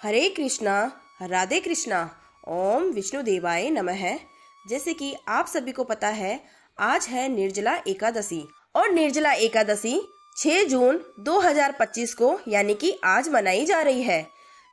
हरे कृष्णा, राधे कृष्णा। ओम विष्णु देवाय नमः। जैसे कि आप सभी को पता है, आज है निर्जला एकादशी और निर्जला एकादशी 6 जून 2025 को यानी कि आज मनाई जा रही है।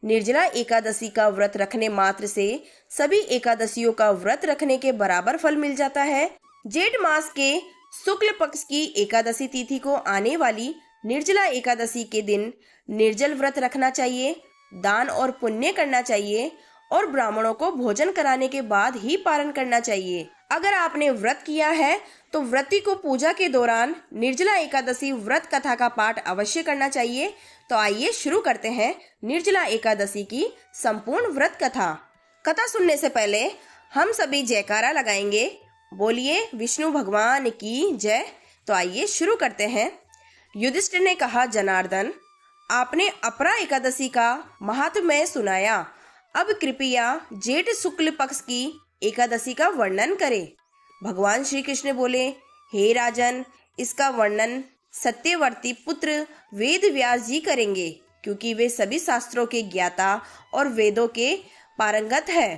निर्जला एकादशी का व्रत रखने मात्र से सभी एकादशियों का व्रत रखने के बराबर फल मिल जाता है। जेठ मास के शुक्ल पक्ष की एकादशी तिथि को आने वाली निर्जला एकादशी के दिन निर्जल व्रत रखना चाहिए, दान और पुण्य करना चाहिए और ब्राह्मणों को भोजन कराने के बाद ही पारण करना चाहिए। अगर आपने व्रत किया है तो व्रती को पूजा के दौरान निर्जला एकादशी व्रत कथा का पाठ अवश्य करना चाहिए। तो आइए शुरू करते हैं निर्जला एकादशी की संपूर्ण व्रत कथा। कथा सुनने से पहले हम सभी जयकारा लगाएंगे, बोलिए विष्णु भगवान की जय। तो आइए शुरू करते हैं। युधिष्ठिर ने कहा, जनार्दन, आपने अपरा एकादशी का महात्म्य सुनाया, अब कृपया जेठ शुक्ल पक्ष की एकादशी का वर्णन करें। भगवान श्री कृष्ण बोले, हे राजन, इसका वर्णन सत्यवर्ती पुत्र वेद व्यास जी करेंगे, क्योंकि वे सभी शास्त्रों के ज्ञाता और वेदों के पारंगत है।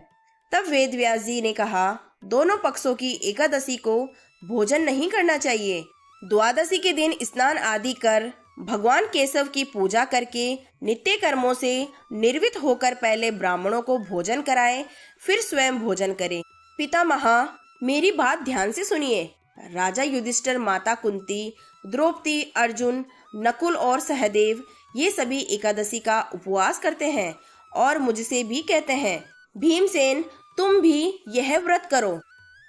तब वेद व्यास जी ने कहा, दोनों पक्षों की एकादशी को भोजन नहीं करना चाहिए। द्वादशी के दिन स्नान आदि कर भगवान केशव की पूजा करके नित्य कर्मों से निर्वित होकर पहले ब्राह्मणों को भोजन कराएं, फिर स्वयं भोजन करें। पितामहा, मेरी बात ध्यान से सुनिए। राजा युधिष्ठिर, माता कुंती, द्रौपदी, अर्जुन, नकुल और सहदेव ये सभी एकादशी का उपवास करते हैं और मुझसे भी कहते हैं, भीमसेन तुम भी यह व्रत करो।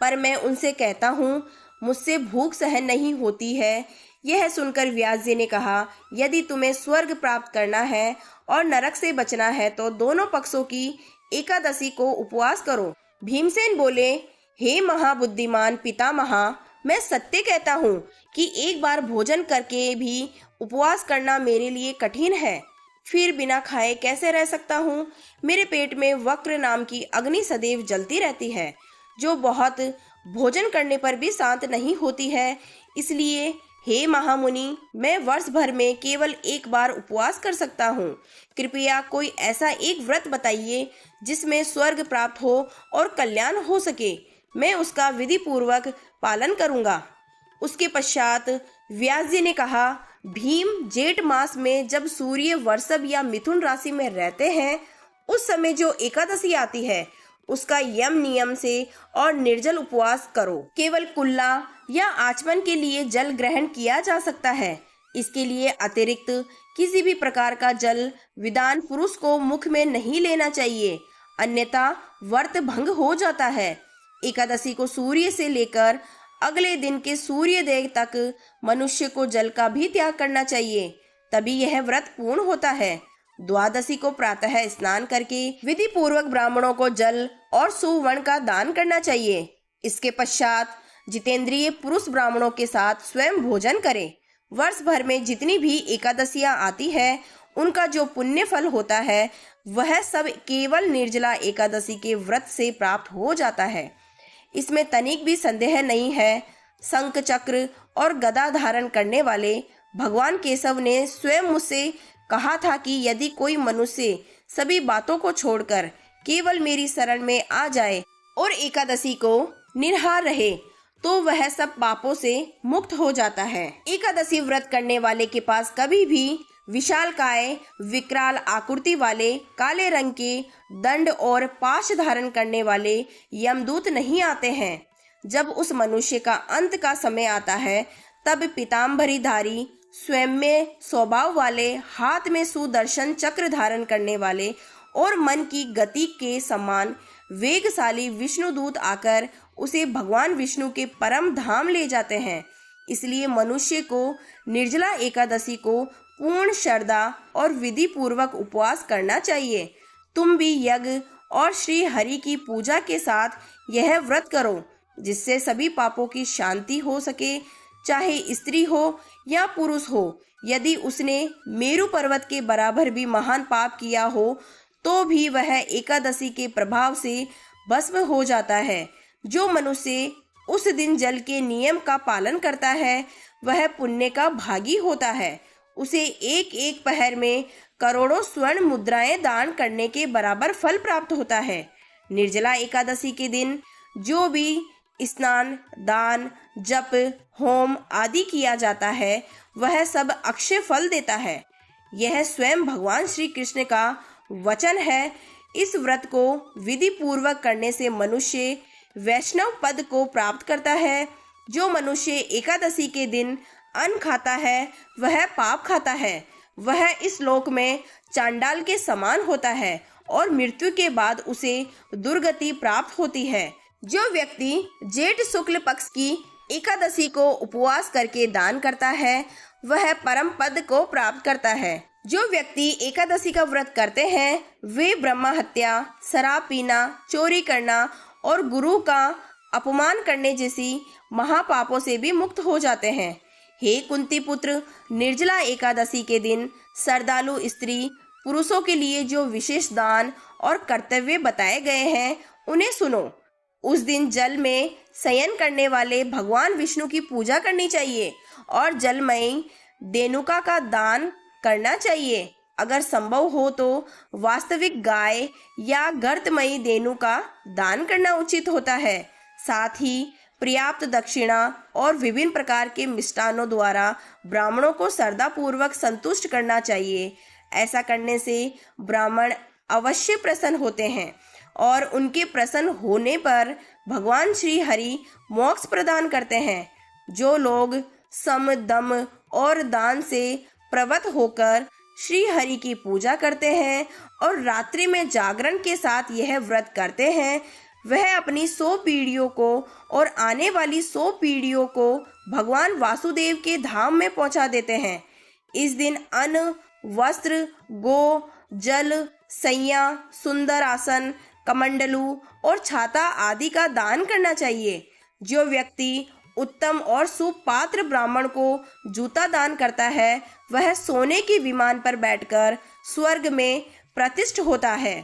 पर मैं उनसे कहता हूँ, मुझसे भूख सहन नहीं होती है। यह सुनकर व्यास जी ने कहा, यदि तुम्हें स्वर्ग प्राप्त करना है और नरक से बचना है तो दोनों पक्षों की एकादशी को उपवास करो। भीमसेन बोले, हे महाबुद्धिमान पितामहा, मैं सत्य कहता हूँ कि एक बार भोजन करके भी उपवास करना मेरे लिए कठिन है। फिर बिना खाए कैसे रह सकता हूँ? मेरे पेट में वक्र नाम की अग्नि सदैव जलती रहती है, जो बहुत भोजन करने पर भी शांत नहीं होती है। इसलिए हे महामुनि, मैं वर्ष भर में केवल एक बार उपवास कर सकता हूँ। कृपया कोई ऐसा एक व्रत बताइए जिसमें स्वर्ग प्राप्त हो और कल्याण हो सके। मैं उसका विधि पूर्वक पालन करूँगा। उसके पश्चात व्यास जी ने कहा, भीम, जेठ मास में जब सूर्य वृषभ या मिथुन राशि में रहते हैं, उस समय जो एकादशी आती है उसका यम नियम से और निर्जल उपवास करो। केवल कुल्ला या आचमन के लिए जल ग्रहण किया जा सकता है। इसके लिए अतिरिक्त किसी भी प्रकार का जल विद्वान पुरुष को मुख में नहीं लेना चाहिए, अन्यथा व्रत भंग हो जाता है। एकादशी को सूर्य से लेकर अगले दिन के सूर्योदय तक मनुष्य को जल का भी त्याग करना चाहिए, तभी यह व्रत पूर्ण होता है। द्वादशी को प्रातः स्नान करके विधि पूर्वक ब्राह्मणों को जल और सुवर्ण का दान करना चाहिए। इसके पश्चात जितेंद्रिय पुरुष ब्राह्मणों के साथ स्वयं भोजन करें। वर्ष भर में जितनी भी एकादशियां आती है, उनका जो पुण्य फल होता है वह सब केवल निर्जला एकादशी के व्रत से प्राप्त हो जाता है। इसमें तनिक भी संदेह नहीं है। शंख चक्र और गदा धारण करने वाले भगवान केशव ने स्वयं मुझसे कहा था कि यदि कोई मनुष्य सभी बातों को छोड़कर केवल मेरी शरण में आ जाए और एकादशी को निराहार रहे तो वह सब पापों से मुक्त हो जाता है। एकादशी व्रत करने वाले के पास कभी भी विशालकाय, विकराल आकृति वाले काले रंग के दंड और पाश धारण करने वाले यमदूत नहीं आते हैं। जब उस मनुष्य का अंत का समय आता है, तब पीताम्बरीधारी, स्वयं में स्वभाव वाले, हाथ में सुदर्शन चक्र धारण करने वाले और मन की गति के समान वेगशाली विष्णुदूत आकर उसे भगवान विष्णु के परम धाम ले जाते हैं। इसलिए मनुष्य को निर्जला एकादशी को पूर्ण श्रद्धा और विधि पूर्वक उपवास करना चाहिए। तुम भी यज्ञ और श्री हरि की पूजा के साथ यह व्रत करो, जिससे सभी पापों की शांति हो सके। चाहे स्त्री हो या पुरुष हो, यदि उसने मेरु पर्वत के बराबर भी महान पाप किया हो तो भी वह एकादशी के प्रभाव से भस्म हो जाता है। जो मनुष्य उस दिन जल के नियम का पालन करता है वह पुण्य का भागी होता है। उसे एक एक पहर में करोड़ों स्वर्ण मुद्राएं दान करने के बराबर फल प्राप्त होता है। निर्जला एकादशी के दिन जो भी स्नान, दान, जप, होम आदि किया जाता है वह सब अक्षय फल देता है। यह स्वयं भगवान श्री कृष्ण का वचन है। इस व्रत को विधि पूर्वक करने से मनुष्य वैष्णव पद को प्राप्त करता है। जो मनुष्य एकादशी के दिन अन्न खाता है वह पाप खाता है। वह इस लोक में चांडाल के समान होता है और मृत्यु के बाद उसे दुर्गति प्राप्त होती है। जो व्यक्ति जेठ शुक्ल पक्ष की एकादशी को उपवास करके दान करता है वह परम पद को प्राप्त करता है। जो व्यक्ति एकादशी का व्रत करते हैं वे ब्रह्म हत्या, शराब पीना, चोरी करना और गुरु का अपमान करने जैसी महापापों से भी मुक्त हो जाते हैं। हे कुंती पुत्र, निर्जला एकादशी के दिन श्रद्धालु स्त्री पुरुषों के लिए जो विशेष दान और कर्तव्य बताए गए हैं उन्हें सुनो। उस दिन जल में शयन करने वाले भगवान विष्णु की पूजा करनी चाहिए और जलमयी धेनुका का दान करना चाहिए। अगर संभव हो तो वास्तविक गाय या गर्तमयी धेनु का दान करना उचित होता है। साथ ही पर्याप्त दक्षिणा और विभिन्न प्रकार के मिष्टानों द्वारा ब्राह्मणों को श्रद्धापूर्वक संतुष्ट करना चाहिए। ऐसा करने से ब्राह्मण अवश्य प्रसन्न होते हैं और उनके प्रसन्न होने पर भगवान श्री हरि मोक्ष प्रदान करते हैं। जो लोग सम, दम और दान से प्रवृत्त होकर श्री हरि की पूजा करते हैं और रात्रि में जागरण के साथ यह व्रत करते हैं वह अपनी 100 पीढ़ियों को और आने वाली 100 पीढ़ियों को भगवान वासुदेव के धाम में पहुंचा देते हैं। इस दिन अन्न, वस्त्र, गो, जल, सैया, सुंदर आसन, कमंडलू और छाता आदि का दान करना चाहिए। जो व्यक्ति उत्तम और सुपात्र ब्राह्मण को जूता दान करता है वह सोने के विमान पर बैठकर स्वर्ग में प्रतिष्ठित होता है।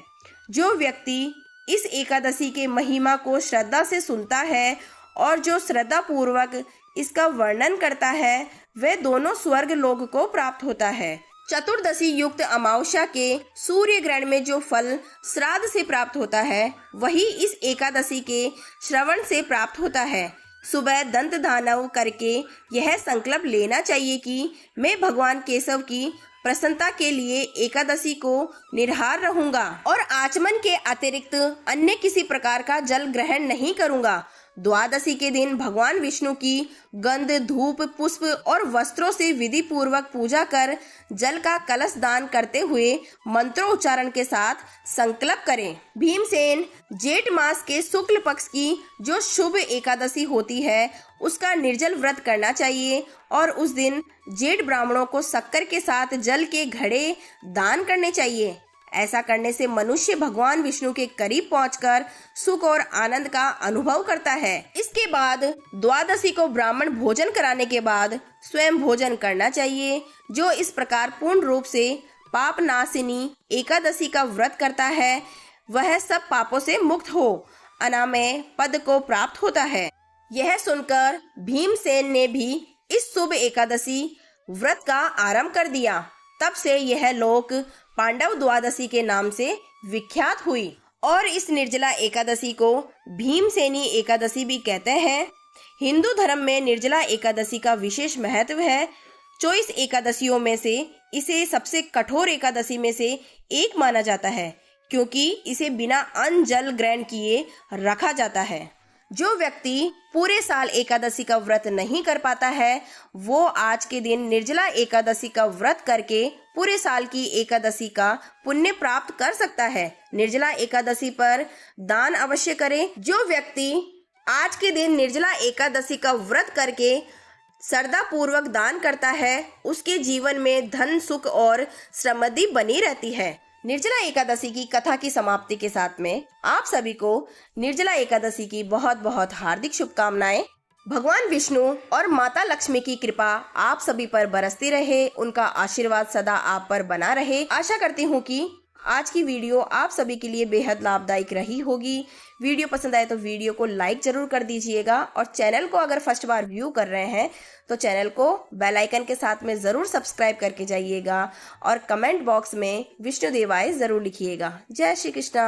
जो व्यक्ति इस एकादशी के महिमा को श्रद्धा से सुनता है और जो श्रद्धा पूर्वक इसका वर्णन करता है वह दोनों स्वर्ग लोक को प्राप्त होता है। चतुर्दशी युक्त अमावस्या के सूर्य ग्रहण में जो फल श्राद्ध से प्राप्त होता है वही इस एकादशी के श्रवण से प्राप्त होता है। सुबह दंत दानव करके यह संकल्प लेना चाहिए कि मैं भगवान केशव की प्रसन्नता के लिए एकादशी को निराहार रहूंगा और आचमन के अतिरिक्त अन्य किसी प्रकार का जल ग्रहण नहीं करूंगा। द्वादशी के दिन भगवान विष्णु की गंध, धूप, पुष्प और वस्त्रों से विधि पूर्वक पूजा कर जल का कलश दान करते हुए मंत्रोच्चारण के साथ संकल्प करें। भीमसेन जेठ मास के शुक्ल पक्ष की जो शुभ एकादशी होती है उसका निर्जल व्रत करना चाहिए और उस दिन जेठ ब्राह्मणों को शक्कर के साथ जल के घड़े दान करने चाहिए। ऐसा करने से मनुष्य भगवान विष्णु के करीब पहुंचकर सुख और आनंद का अनुभव करता है। इसके बाद द्वादशी को ब्राह्मण भोजन कराने के बाद स्वयं भोजन करना चाहिए। जो इस प्रकार पूर्ण रूप से पाप नाशिनी एकादशी का व्रत करता है वह सब पापों से मुक्त हो अनामय पद को प्राप्त होता है। यह सुनकर भीमसेन ने भी इस शुभ एकादशी व्रत का आरंभ कर दिया। तब से यह लोक पांडव द्वादशी के नाम से विख्यात हुई और इस निर्जला एकादशी को भीमसेनी एकादशी भी कहते हैं। हिंदू धर्म में निर्जला एकादशी का विशेष महत्व है। 24 एकादशियों में से इसे सबसे कठोर एकादशी में से एक माना जाता है क्योंकि इसे बिना अन्न जल ग्रहण किए रखा जाता है। जो व्यक्ति पूरे साल एकादशी का व्रत नहीं कर पाता है वो आज के दिन निर्जला एकादशी का व्रत करके पूरे साल की एकादशी का पुण्य प्राप्त कर सकता है। निर्जला एकादशी पर दान अवश्य करें। जो व्यक्ति आज के दिन निर्जला एकादशी का व्रत करके श्रद्धा पूर्वक दान करता है उसके जीवन में धन, सुख और समृद्धि बनी रहती है। निर्जला एकादशी की कथा की समाप्ति के साथ में आप सभी को निर्जला एकादशी की बहुत बहुत हार्दिक शुभकामनाएं। भगवान विष्णु और माता लक्ष्मी की कृपा आप सभी पर बरसती रहे, उनका आशीर्वाद सदा आप पर बना रहे। आशा करती हूँ कि आज की वीडियो आप सभी के लिए बेहद लाभदायक रही होगी। वीडियो पसंद आए तो वीडियो को लाइक जरूर कर दीजिएगा और चैनल को अगर फर्स्ट बार व्यू कर रहे हैं तो चैनल को बेल आइकन के साथ में ज़रूर सब्सक्राइब करके जाइएगा और कमेंट बॉक्स में विष्णु देवाय ज़रूर लिखिएगा। जय श्री कृष्णा।